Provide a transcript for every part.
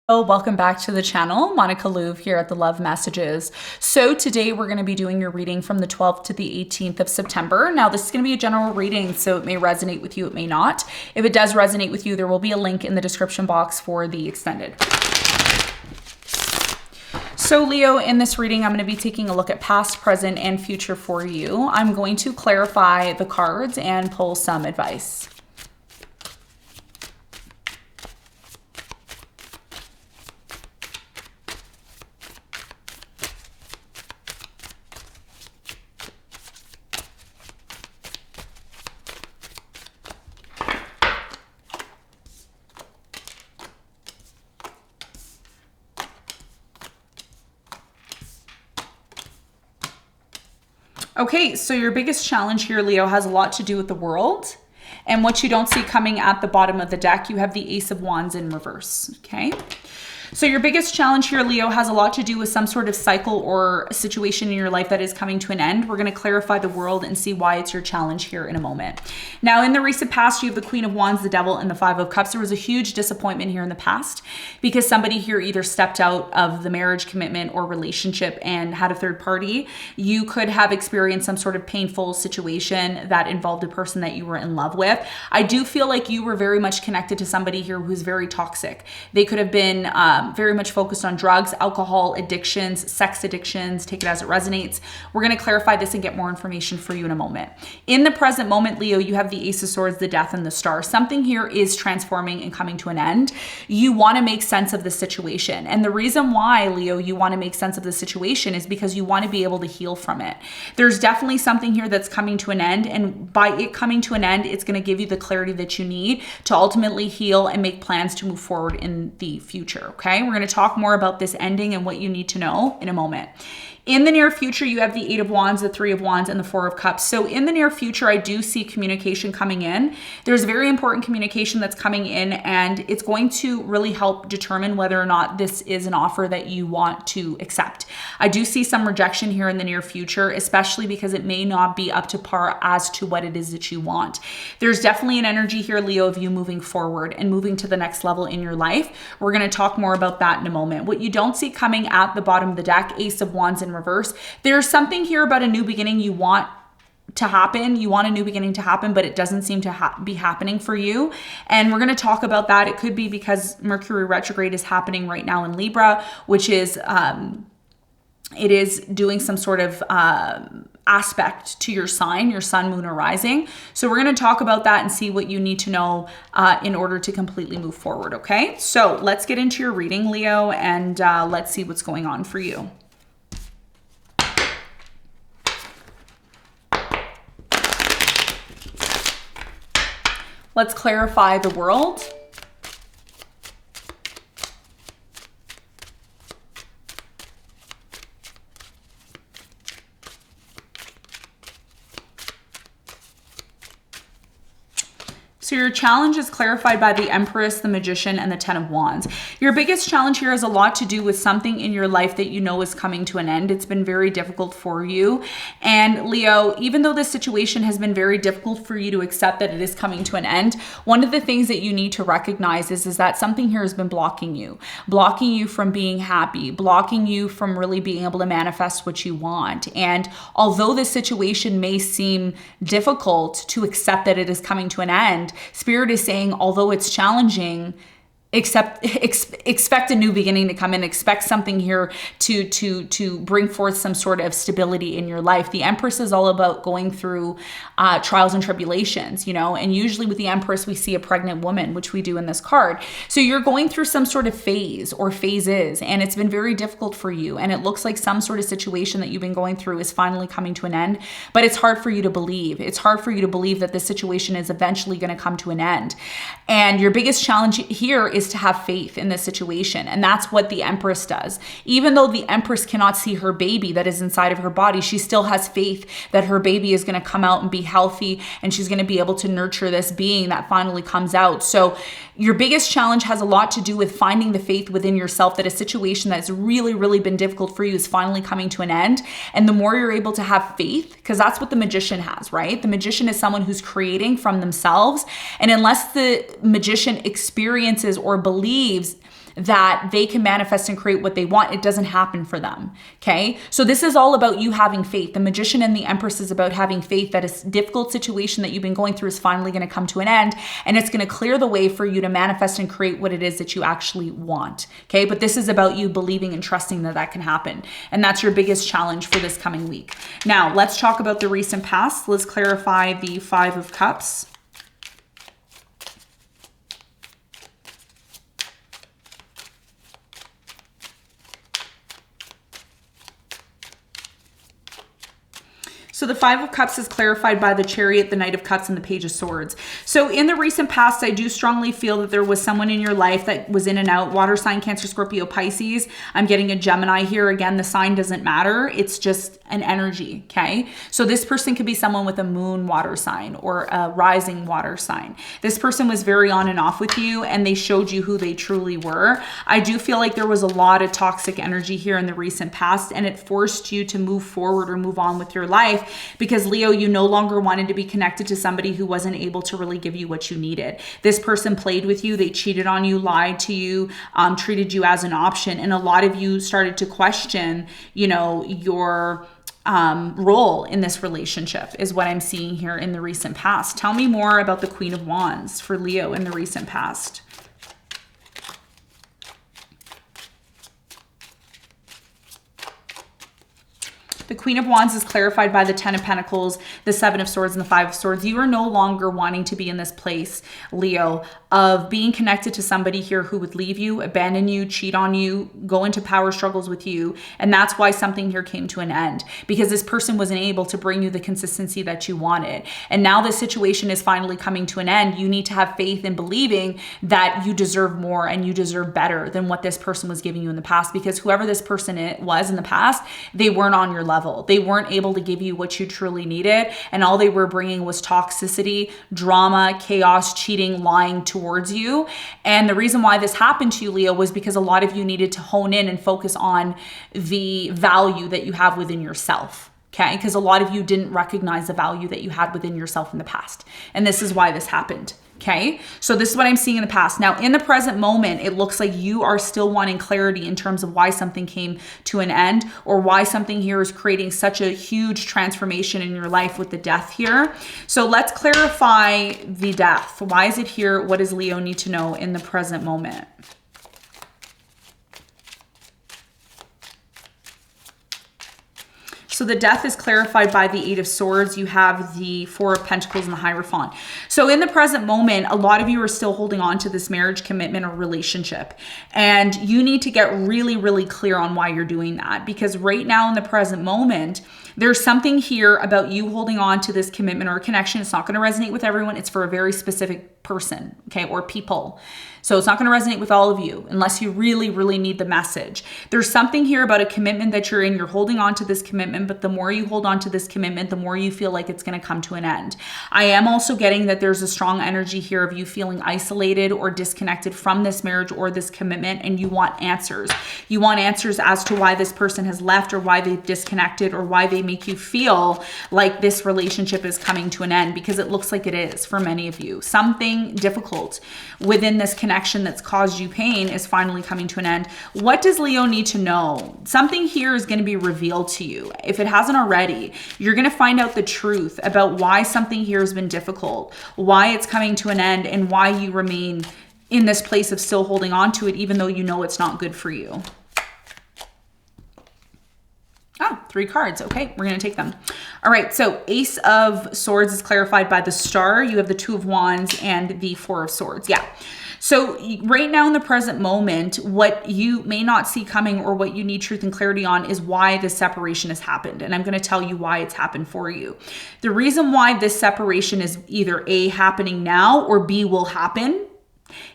Oh, welcome back to the channel. Monica Louv here at the Love Messages. So today we're going to be doing your reading from the 12th to the 18th of September. Now this is going to be a general reading, so it may resonate with you, it may not. If it does resonate with you, there will be a link in the description box for the extended. So Leo, in this reading, I'm going to be taking a look at past, present, and future for you. I'm going to clarify the cards and pull some advice. Okay, so your biggest challenge here, Leo, has a lot to do with the world. And what you don't see coming at the bottom of the deck, you have the Ace of Wands in reverse, okay? So your biggest challenge here, Leo, has a lot to do with some sort of cycle or situation in your life that is coming to an end. We're going to clarify the world and see why it's your challenge here in a moment. Now, in the recent past, you have the Queen of Wands, the Devil, and the Five of Cups. There was a huge disappointment here in the past because somebody here either stepped out of the marriage commitment or relationship and had a third party. You could have experienced some sort of painful situation that involved a person that you were in love with. I do feel like you were very much connected to somebody here who's very toxic. They could have been very much focused on drugs, alcohol addictions, sex addictions, take it as it resonates. We're going to clarify this and get more information for you in a moment. In the present moment, Leo, you have the Ace of Swords, the Death, and the Star. Something here is transforming and coming to an end. You want to make sense of the situation. And the reason why, Leo, you want to make sense of the situation is because you want to be able to heal from it. There's definitely something here that's coming to an end. And by it coming to an end, it's going to give you the clarity that you need to ultimately heal and make plans to move forward in the future, okay? We're going to talk more about this ending and what you need to know in a moment. In the near future, you have the Eight of Wands, the Three of Wands, and the Four of Cups. So in the near future, I do see communication coming in. There's very important communication that's coming in, and it's going to really help determine whether or not this is an offer that you want to accept. I do see some rejection here in the near future, especially because it may not be up to par as to what it is that you want. There's definitely an energy here, Leo, of you moving forward and moving to the next level in your life. We're going to talk more about that in a moment. What you don't see coming at the bottom of the deck, Ace of Wands in reverse. There's something here about a new beginning you want to happen. You want a new beginning to happen, but it doesn't seem to be happening for you. And we're going to talk about that. It could be because Mercury retrograde is happening right now in Libra, which is, it is doing some sort of aspect to your sign, your sun, moon, or rising. So we're going to talk about that and see what you need to know in order to completely move forward, okay? So let's get into your reading, Leo, and let's see what's going on for you. Let's clarify the world. So your challenge is clarified by the Empress, the Magician, and the Ten of Wands. Your biggest challenge here has a lot to do with something in your life that you know is coming to an end. It's been very difficult for you. And Leo, even though this situation has been very difficult for you to accept that it is coming to an end, one of the things that you need to recognize is that something here has been blocking you from being happy, blocking you from really being able to manifest what you want. And although this situation may seem difficult to accept that it is coming to an end, Spirit is saying, although it's challenging, expect a new beginning to come in. Expect something here to bring forth some sort of stability in your life. The Empress is all about going through trials and tribulations, you know, and usually with the Empress, we see a pregnant woman, which we do in this card. So you're going through some sort of phase or phases, and it's been very difficult for you. And it looks like some sort of situation that you've been going through is finally coming to an end, but it's hard for you to believe. It's hard for you to believe that this situation is eventually going to come to an end. And your biggest challenge here is to have faith in this situation. And that's what the Empress does. Even though the Empress cannot see her baby that is inside of her body, she still has faith that her baby is going to come out and be healthy, and she's going to be able to nurture this being that finally comes out. So your biggest challenge has a lot to do with finding the faith within yourself that a situation that's really, really been difficult for you is finally coming to an end. And the more you're able to have faith, because that's what the Magician has, right? The Magician is someone who's creating from themselves. And unless the Magician experiences or believes that they can manifest and create what they want, it doesn't happen for them. Okay. So this is all about you having faith. The Magician and the Empress is about having faith that a difficult situation that you've been going through is finally going to come to an end, and it's going to clear the way for you to manifest and create what it is that you actually want. Okay. But this is about you believing and trusting that that can happen. And that's your biggest challenge for this coming week. Now let's talk about the recent past. Let's clarify the Five of Cups. So the Five of Cups is clarified by the Chariot, the Knight of Cups, and the Page of Swords. So in the recent past, I do strongly feel that there was someone in your life that was in and out. Water sign, Cancer, Scorpio, Pisces. I'm getting a Gemini here. Again, the sign doesn't matter. It's just an energy, okay? So this person could be someone with a moon water sign or a rising water sign. This person was very on and off with you, and they showed you who they truly were. I do feel like there was a lot of toxic energy here in the recent past, and it forced you to move forward or move on with your life. Because Leo, you no longer wanted to be connected to somebody who wasn't able to really give you what you needed. This person played with you, they cheated on you, lied to you, treated you as an option. And a lot of you started to question, you know, your role in this relationship is what I'm seeing here in the recent past. Tell me more about the Queen of Wands for Leo in the recent past. The Queen of Wands is clarified by the Ten of Pentacles, the Seven of Swords, and the Five of Swords. You are no longer wanting to be in this place, Leo, of being connected to somebody here who would leave you, abandon you, cheat on you, go into power struggles with you. And that's why something here came to an end, because this person wasn't able to bring you the consistency that you wanted. And now this situation is finally coming to an end. You need to have faith in believing that you deserve more and you deserve better than what this person was giving you in the past, because whoever this person was in the past, they weren't on your level. They weren't able to give you what you truly needed. And all they were bringing was toxicity, drama, chaos, cheating, lying towards you. And the reason why this happened to you, Leo, was because a lot of you needed to hone in and focus on the value that you have within yourself. Okay, because a lot of you didn't recognize the value that you had within yourself in the past. And this is why this happened. Okay, so this is what I'm seeing in the past. Now, in the present moment, it looks like you are still wanting clarity in terms of why something came to an end, or why something here is creating such a huge transformation in your life with the Death here. So let's clarify the Death. Why is it here? What does Leo need to know in the present moment? So the Death is clarified by the Eight of Swords. You have the Four of Pentacles and the Hierophant. So in the present moment, a lot of you are still holding on to this marriage, commitment, or relationship. And you need to get really, really clear on why you're doing that. Because right now in the present moment, there's something here about you holding on to this commitment or connection. It's not going to resonate with everyone. It's for a very specific person, okay, or people. So it's not going to resonate with all of you unless you really, really need the message. There's something here about a commitment that you're in. You're holding on to this commitment, but the more you hold on to this commitment, the more you feel like it's going to come to an end. I am also getting that there's a strong energy here of you feeling isolated or disconnected from this marriage or this commitment, and you want answers. You want answers as to why this person has left, or why they've disconnected, or why they make you feel like this relationship is coming to an end, because it looks like it is for many of you. Something difficult within this connection that's caused you pain is finally coming to an end. What does Leo need to know? Something here is going to be revealed to you. If it hasn't already, you're going to find out the truth about why something here has been difficult, why it's coming to an end, and why you remain in this place of still holding on to it, even though you know it's not good for you. Oh, 3 cards. Okay, we're going to take them. All right, so Ace of Swords is clarified by the Star. You have the Two of Wands and the Four of Swords. Yeah. So right now in the present moment, what you may not see coming, or what you need truth and clarity on, is why this separation has happened. And I'm going to tell you why it's happened for you. The reason why this separation is either A, happening now, or B, will happen,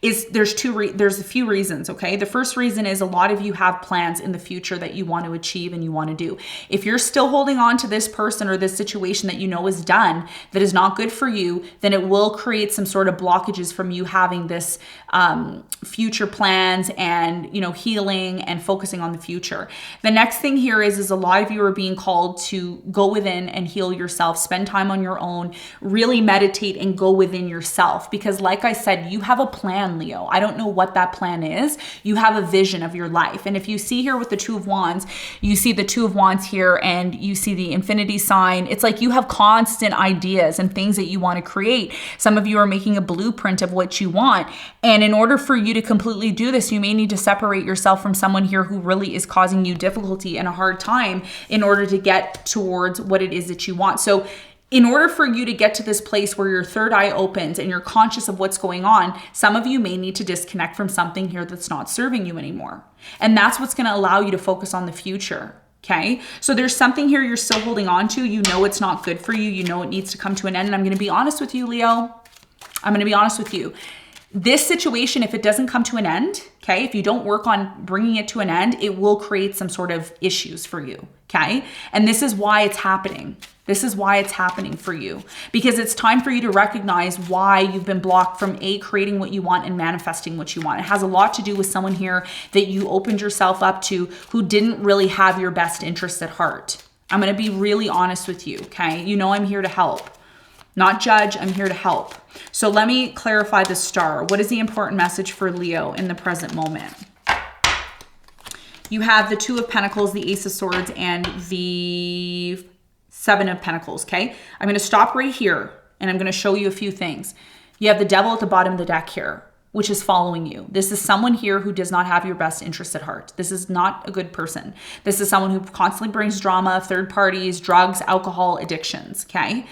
is there's a few reasons, okay? The first reason is a lot of you have plans in the future that you want to achieve and you want to do. If you're still holding on to this person or this situation that you know is done, that is not good for you, then it will create some sort of blockages from you having this future plans and, you know, healing and focusing on the future. The next thing here is a lot of you are being called to go within and heal yourself, spend time on your own, really meditate and go within yourself. Because like I said, you have a plan plan, Leo. I don't know what that plan is. You have a vision of your life. And if you see here with the Two of Wands, you see the Two of Wands here and you see the infinity sign. It's like you have constant ideas and things that you want to create. Some of you are making a blueprint of what you want. And in order for you to completely do this, you may need to separate yourself from someone here who really is causing you difficulty and a hard time in order to get towards what it is that you want. So in order for you to get to this place where your third eye opens and you're conscious of what's going on, some of you may need to disconnect from something here that's not serving you anymore. And that's what's going to allow you to focus on the future. Okay. So there's something here you're still holding on to. You know it's not good for you. You know it needs to come to an end. And I'm going to be honest with you, Leo. I'm going to be honest with you. This situation, if it doesn't come to an end, okay, if you don't work on bringing it to an end, it will create some sort of issues for you. Okay. And this is why it's happening. This is why it's happening for you, because it's time for you to recognize why you've been blocked from creating what you want and manifesting what you want. It has a lot to do with someone here that you opened yourself up to who didn't really have your best interests at heart. I'm going to be really honest with you. Okay. You know, I'm here to help, not judge. I'm here to help. So let me clarify the star. What is the important message for Leo in the present moment? You have the Two of Pentacles, the Ace of Swords, and the Seven of Pentacles, okay? I'm going to stop right here, and I'm going to show you a few things. You have the Devil at the bottom of the deck here, which is following you. This is someone here who does not have your best interests at heart. This is not a good person. This is someone who constantly brings drama, third parties, drugs, alcohol, addictions, okay?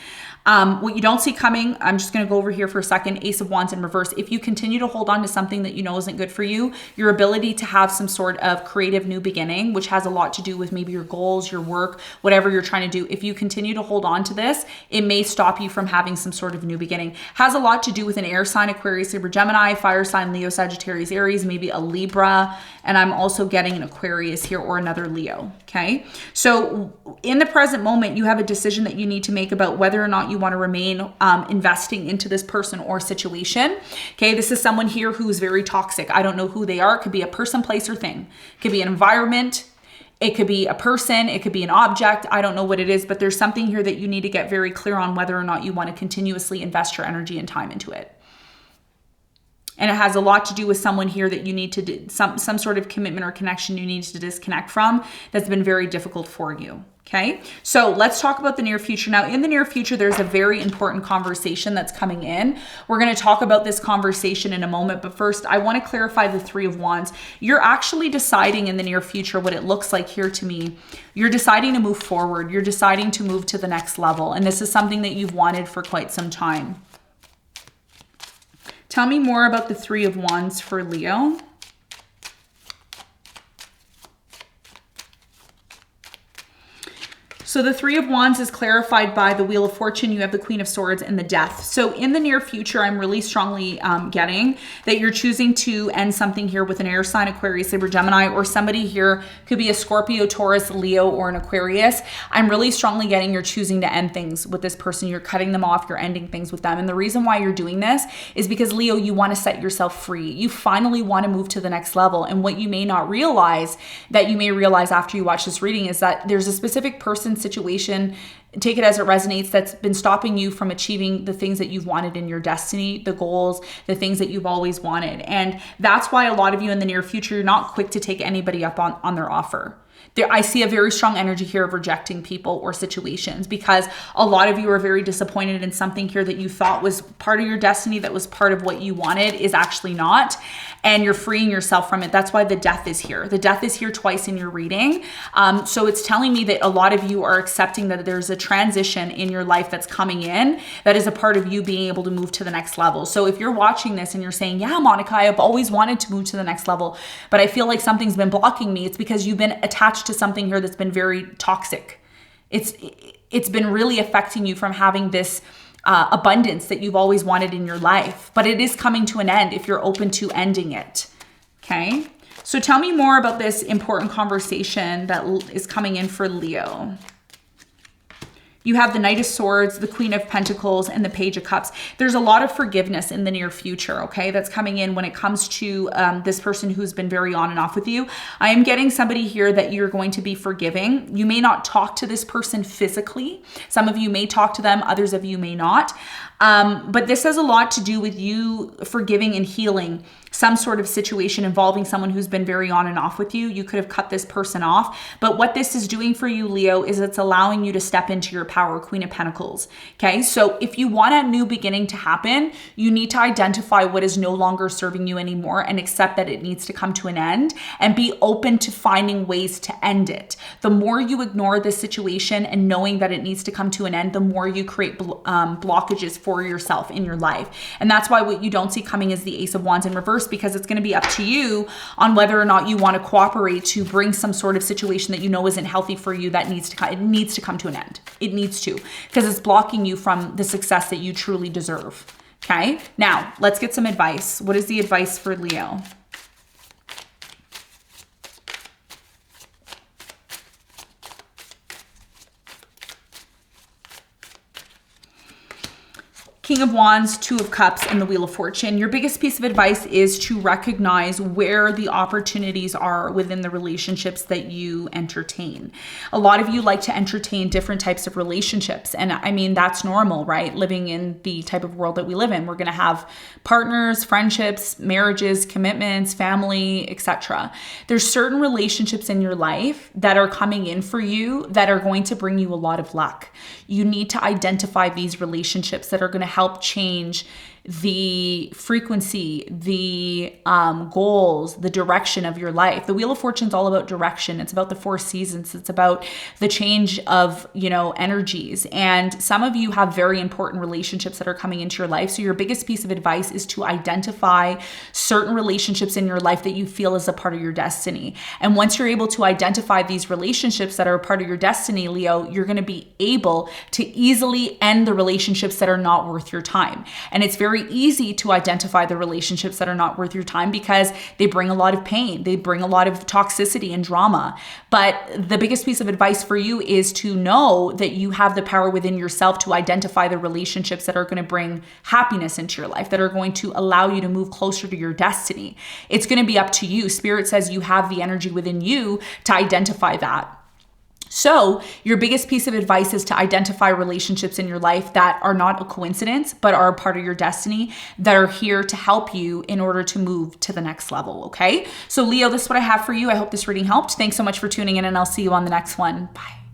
What you don't see coming, I'm just going to go over here for a second, Ace of Wands in reverse. If you continue to hold on to something that you know isn't good for you, your ability to have some sort of creative new beginning, which has a lot to do with maybe your goals, your work, whatever you're trying to do. If you continue to hold on to this, it may stop you from having some sort of new beginning. Has a lot to do with an air sign, Aquarius, Libra, Gemini, fire sign, Leo, Sagittarius, Aries, maybe a Libra. And I'm also getting an Aquarius here or another Leo. Okay. So in the present moment, you have a decision that you need to make about whether or not you want to remain investing into this person or situation. Okay. This is someone here who's very toxic. I don't know who they are. It could be a person, place, or thing. It could be an environment. It could be a person. It could be an object. I don't know what it is, but there's something here that you need to get very clear on whether or not you want to continuously invest your energy and time into it. And it has a lot to do with someone here that you need to do some sort of commitment or connection you need to disconnect from that's been very difficult for you. Okay. So let's talk about the near future. Now, in the near future, there's a very important conversation that's coming in. We're going to talk about this conversation in a moment. But first, I want to clarify the Three of Wands. You're actually deciding in the near future what it looks like here to me. You're deciding to move forward. You're deciding to move to the next level. And this is something that you've wanted for quite some time. Tell me more about the Three of Wands for Leo. So the Three of Wands is clarified by the Wheel of Fortune. You have the Queen of Swords and the Death. So in the near future, I'm really strongly getting that you're choosing to end something here with an air sign, Aquarius, Libra, Gemini, or somebody here could be a Scorpio, Taurus, Leo, or an Aquarius. I'm really strongly getting you're choosing to end things with this person. You're cutting them off. You're ending things with them. And the reason why you're doing this is because, Leo, you want to set yourself free. You finally want to move to the next level. And what you may not realize, that you may realize after you watch this reading, is that there's a specific person, situation, take it as it resonates, that's been stopping you from achieving the things that you've wanted in your destiny, the goals, the things that you've always wanted. And that's why a lot of you in the near future, you're not quick to take anybody up on their offer. I see a very strong energy here of rejecting people or situations because a lot of you are very disappointed in something here that you thought was part of your destiny, that was part of what you wanted, is actually not. And you're freeing yourself from it. That's why the Death is here. The Death is here twice in your reading. So it's telling me that a lot of you are accepting that there's a transition in your life that's coming in that is a part of you being able to move to the next level. So if you're watching this and you're saying, yeah, Monica, I've always wanted to move to the next level, but I feel like something's been blocking me, it's because you've been attached to something here that's been very toxic. It's been really affecting you from having this abundance that you've always wanted in your life, but it is coming to an end if you're open to ending it. Okay. So tell me more about this important conversation that is coming in for Leo. You have the Knight of Swords, the Queen of Pentacles, and the Page of Cups. There's a lot of forgiveness in the near future, okay, that's coming in when it comes to this person who's been very on and off with you. I am getting somebody here that you're going to be forgiving. You may not talk to this person physically. Some of you may talk to them, others of you may not. But this has a lot to do with you forgiving and healing some sort of situation involving someone who's been very on and off with you. You could have cut this person off. But what this is doing for you, Leo, is it's allowing you to step into your power, Queen of Pentacles. Okay, so if you want a new beginning to happen, you need to identify what is no longer serving you anymore and accept that it needs to come to an end and be open to finding ways to end it. The more you ignore this situation and knowing that it needs to come to an end, the more you create blockages for yourself in your life. And that's why what you don't see coming is the Ace of Wands in reverse, because it's going to be up to you on whether or not you want to cooperate to bring some sort of situation that you know isn't healthy for you that needs to come. It needs to come to an end. It needs to, because it's blocking you from the success that you truly deserve. Okay, now let's get some advice. What is the advice for Leo? King of Wands, Two of Cups, and the Wheel of Fortune. Your biggest piece of advice is to recognize where the opportunities are within the relationships that you entertain. A lot of you like to entertain different types of relationships. And I mean, that's normal, right? Living in the type of world that we live in. We're going to have partners, friendships, marriages, commitments, family, etc. There's certain relationships in your life that are coming in for you that are going to bring you a lot of luck. You need to identify these relationships that are going to help change the frequency, the goals, the direction of your life. The Wheel of Fortune is all about direction. It's about the 4 seasons. It's about the change of, energies. And some of you have very important relationships that are coming into your life. So your biggest piece of advice is to identify certain relationships in your life that you feel is a part of your destiny. And once you're able to identify these relationships that are a part of your destiny, Leo, you're going to be able to easily end the relationships that are not worth your time. And it's very easy to identify the relationships that are not worth your time because they bring a lot of pain. They bring a lot of toxicity and drama. But the biggest piece of advice for you is to know that you have the power within yourself to identify the relationships that are going to bring happiness into your life, that are going to allow you to move closer to your destiny. It's going to be up to you. Spirit says you have the energy within you to identify that. So your biggest piece of advice is to identify relationships in your life that are not a coincidence, but are a part of your destiny, that are here to help you in order to move to the next level, okay? So Leo, this is what I have for you. I hope this reading helped. Thanks so much for tuning in, and I'll see you on the next one. Bye.